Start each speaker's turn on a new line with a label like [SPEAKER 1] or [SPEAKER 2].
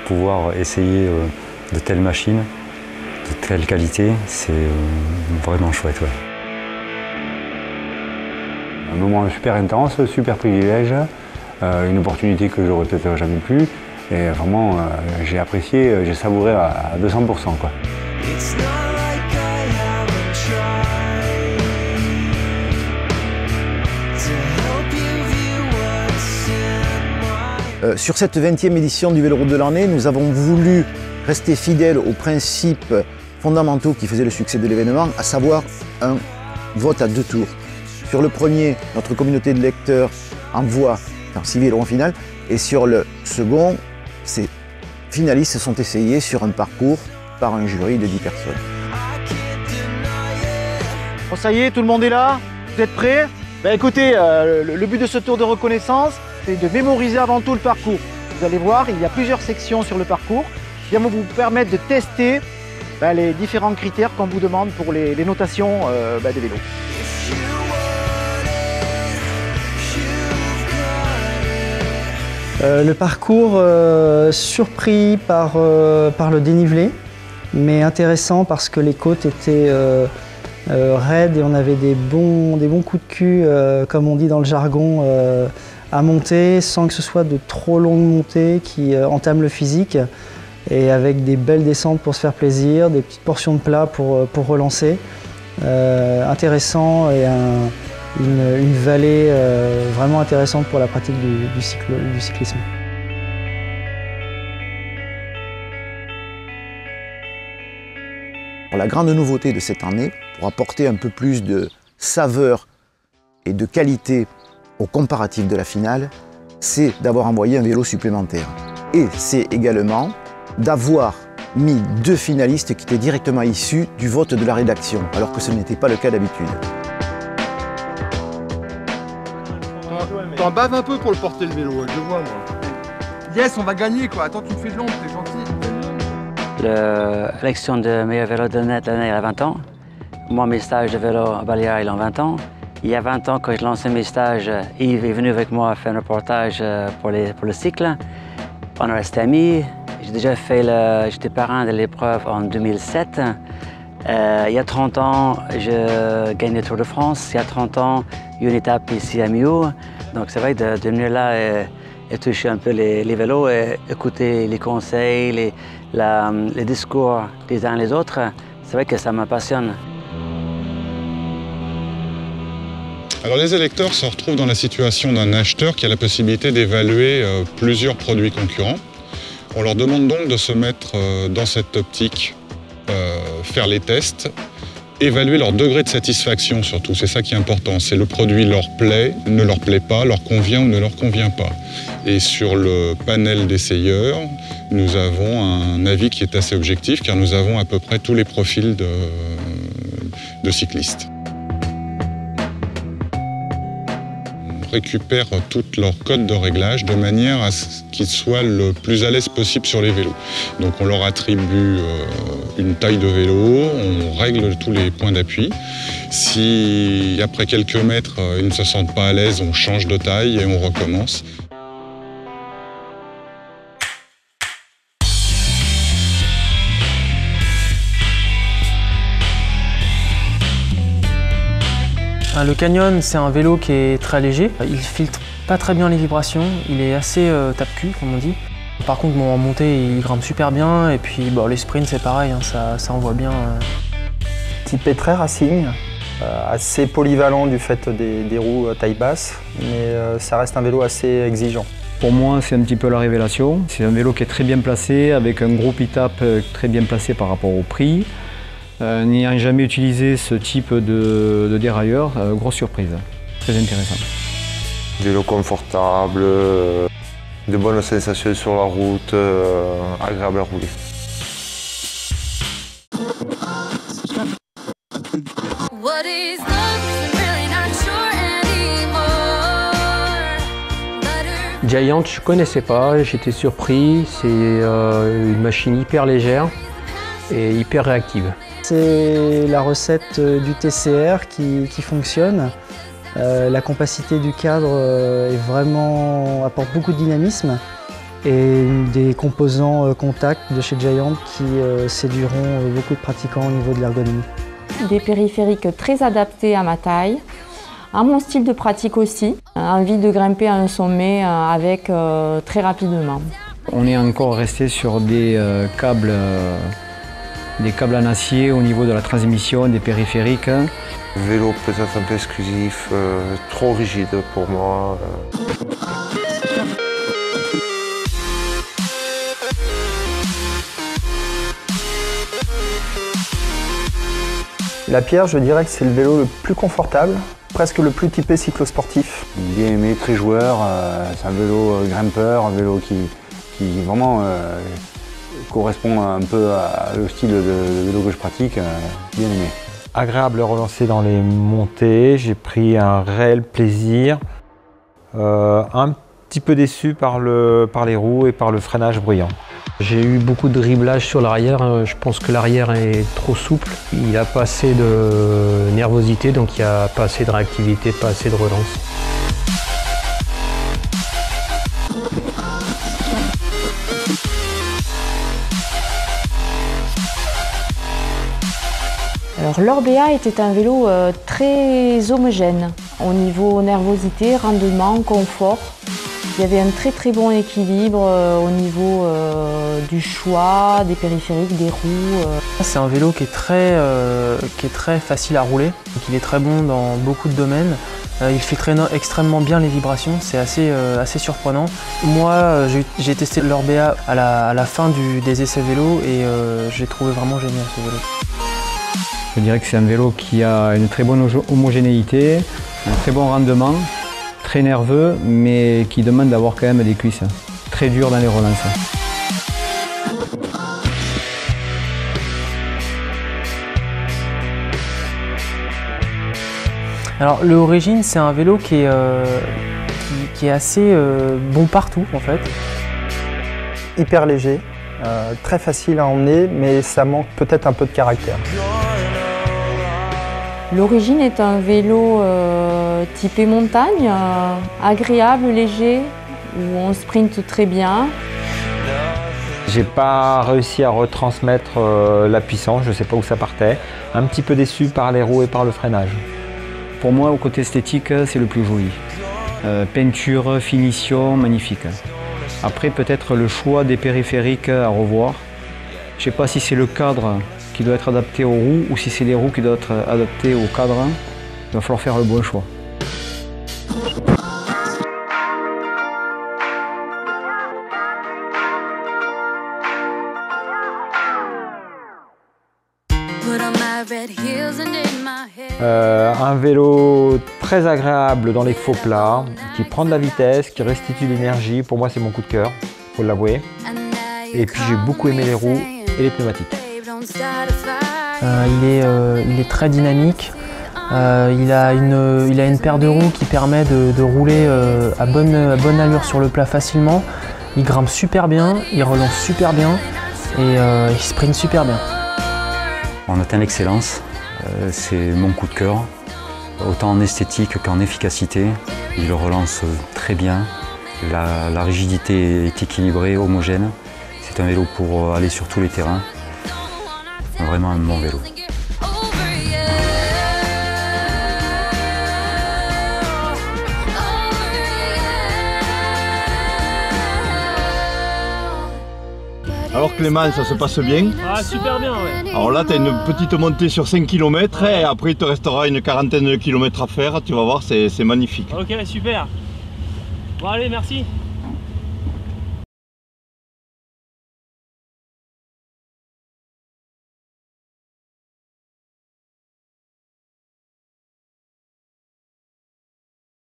[SPEAKER 1] Pouvoir essayer de telles machines, de telle qualité, c'est vraiment chouette. Ouais.
[SPEAKER 2] Un moment super intense, super privilège, une opportunité que j'aurais peut-être jamais pu. Et vraiment, j'ai apprécié, j'ai savouré à 200%. Quoi.
[SPEAKER 3] Sur cette 20e édition du Vélo Route de l'année, nous avons voulu rester fidèles aux principes fondamentaux qui faisaient le succès de l'événement, à savoir un vote à 2 tours. Sur le premier, notre communauté de lecteurs envoie 6 vélos en finale, et sur le second, ces finalistes sont essayés sur un parcours par un jury de 10 personnes.
[SPEAKER 4] Bon, ça y est, tout le monde est là? Vous êtes prêts? Écoutez, le but de ce tour de reconnaissance, c'est de mémoriser avant tout le parcours. Vous allez voir, il y a plusieurs sections sur le parcours qui vont vous permettre de tester les différents critères qu'on vous demande pour les notations des vélos.
[SPEAKER 5] Le parcours surpris par le dénivelé, mais intéressant parce que les côtes étaient raides et on avait des bons coups de cul, comme on dit dans le jargon, à monter sans que ce soit de trop longues montées qui entament le physique, et avec des belles descentes pour se faire plaisir, des petites portions de plat pour relancer. Intéressant et une vallée vraiment intéressante pour la pratique du cyclisme.
[SPEAKER 3] La grande nouveauté de cette année, pour apporter un peu plus de saveur et de qualité au comparatif de la finale, c'est d'avoir envoyé un vélo supplémentaire. Et c'est également d'avoir mis 2 finalistes qui étaient directement issus du vote de la rédaction, alors que ce n'était pas le cas d'habitude.
[SPEAKER 6] T'en baves un peu pour le porter le vélo, je vois moi. Yes, on va gagner quoi, attends tu me fais de l'ombre, t'es gentil.
[SPEAKER 7] L'élection de meilleur vélo de l'année, il y a 20 ans. Moi, mes stages de vélo à Baléares, ils ont 20 ans. Il y a 20 ans, quand je lançais mes stages, Yves est venu avec moi faire un reportage pour le cycle. On est resté amis. J'ai déjà fait j'étais parrain de l'épreuve en 2007. Il y a 30 ans, je gagne le Tour de France. Il y a 30 ans, il y a une étape ici à Millau. Donc c'est vrai de venir là et toucher un peu les vélos et écouter les conseils, les discours des uns et les autres. C'est vrai que ça me passionne.
[SPEAKER 8] Alors les électeurs se retrouvent dans la situation d'un acheteur qui a la possibilité d'évaluer plusieurs produits concurrents. On leur demande donc de se mettre dans cette optique, faire les tests, évaluer leur degré de satisfaction surtout, c'est ça qui est important. C'est le produit leur plaît, ne leur plaît pas, leur convient ou ne leur convient pas. Et sur le panel d'essayeurs, nous avons un avis qui est assez objectif car nous avons à peu près tous les profils de cyclistes. Récupèrent toutes leurs codes de réglage de manière à ce qu'ils soient le plus à l'aise possible sur les vélos. Donc on leur attribue une taille de vélo, on règle tous les points d'appui. Si après quelques mètres ils ne se sentent pas à l'aise, on change de taille et on recommence.
[SPEAKER 9] Le Canyon, c'est un vélo qui est très léger. Il filtre pas très bien les vibrations. Il est assez tape-cul, comme on dit. Par contre, en montée, il grimpe super bien. Et puis, les sprints, c'est pareil, hein, ça envoie bien.
[SPEAKER 10] Typé très racing, assez polyvalent du fait des roues taille basse, mais ça reste un vélo assez exigeant.
[SPEAKER 11] Pour moi, c'est un petit peu la révélation. C'est un vélo qui est très bien placé, avec un gros pit-up très bien placé par rapport au prix. N'ayant jamais utilisé ce type de dérailleur, grosse surprise, très intéressant.
[SPEAKER 12] Vélo confortable, de bonnes sensations sur la route, agréable à rouler.
[SPEAKER 13] Giant, je ne connaissais pas, j'étais surpris. C'est une machine hyper légère et hyper réactive.
[SPEAKER 5] C'est la recette du TCR qui fonctionne. La compacité du cadre apporte beaucoup de dynamisme. et des composants contact de chez Giant qui séduiront beaucoup de pratiquants au niveau de l'ergonomie.
[SPEAKER 14] Des périphériques très adaptés à ma taille, à mon style de pratique aussi, envie de grimper à un sommet avec très rapidement.
[SPEAKER 11] On est encore resté sur des câbles en acier au niveau de la transmission, des périphériques.
[SPEAKER 12] Vélo peut-être un peu exclusif, trop rigide pour moi.
[SPEAKER 10] La Pierre, je dirais que c'est le vélo le plus confortable, presque le plus typé cyclosportif.
[SPEAKER 2] Bien aimé, très joueur, c'est un vélo grimpeur, un vélo qui vraiment correspond un peu au style de vélo que je pratique, bien aimé.
[SPEAKER 15] Agréable de relancer dans les montées, j'ai pris un réel plaisir, un petit peu déçu par les roues et par le freinage bruyant.
[SPEAKER 13] J'ai eu beaucoup de driblage sur l'arrière, je pense que l'arrière est trop souple, il n'a pas assez de nervosité, donc il n'y a pas assez de réactivité, pas assez de relance.
[SPEAKER 14] Alors l'Orbea était un vélo très homogène au niveau nervosité, rendement, confort. Il y avait un très bon équilibre au niveau du choix, des périphériques, des roues.
[SPEAKER 9] C'est un vélo qui est très facile à rouler, donc il est très bon dans beaucoup de domaines. Il filtre extrêmement bien les vibrations, c'est assez surprenant. Moi, j'ai testé l'Orbea à la fin des essais vélo et j'ai trouvé vraiment génial ce vélo.
[SPEAKER 11] Je dirais que c'est un vélo qui a une très bonne homogénéité, un très bon rendement, très nerveux, mais qui demande d'avoir quand même des cuisses très dures dans les relances.
[SPEAKER 9] Alors le Origin, c'est un vélo qui est assez bon partout en fait.
[SPEAKER 10] Hyper léger, très facile à emmener, mais ça manque peut-être un peu de caractère.
[SPEAKER 14] L'Origin est un vélo typé montagne, agréable, léger, où on sprinte très bien.
[SPEAKER 15] J'ai pas réussi à retransmettre la puissance, je sais pas où ça partait. Un petit peu déçu par les roues et par le freinage.
[SPEAKER 11] Pour moi, au côté esthétique, c'est le plus joli. Peinture, finition, magnifique. Après, peut-être le choix des périphériques à revoir. Je sais pas si c'est le cadre qui doit être adapté aux roues ou si c'est les roues qui doivent être adaptées au cadre. Il va falloir faire le bon choix.
[SPEAKER 15] Un vélo très agréable dans les faux plats, qui prend de la vitesse, qui restitue de l'énergie. Pour moi, c'est mon coup de cœur, il faut l'avouer. Et puis j'ai beaucoup aimé les roues et les pneumatiques.
[SPEAKER 9] Il est très dynamique. Il a une paire de roues qui permet de rouler à bonne allure sur le plat facilement. Il grimpe super bien, il relance super bien et il sprint super bien.
[SPEAKER 1] On atteint l'excellence, c'est mon coup de cœur. Autant en esthétique qu'en efficacité, il relance très bien. La rigidité est équilibrée, homogène. C'est un vélo pour aller sur tous les terrains. Vraiment un bon vélo.
[SPEAKER 6] Alors Clément, ça se passe bien?
[SPEAKER 16] Ah, super bien, ouais.
[SPEAKER 6] Alors là, tu as une petite montée sur 5 km et après il te restera une quarantaine de kilomètres à faire. Tu vas voir, c'est magnifique.
[SPEAKER 16] Ok, super. Bon allez, merci.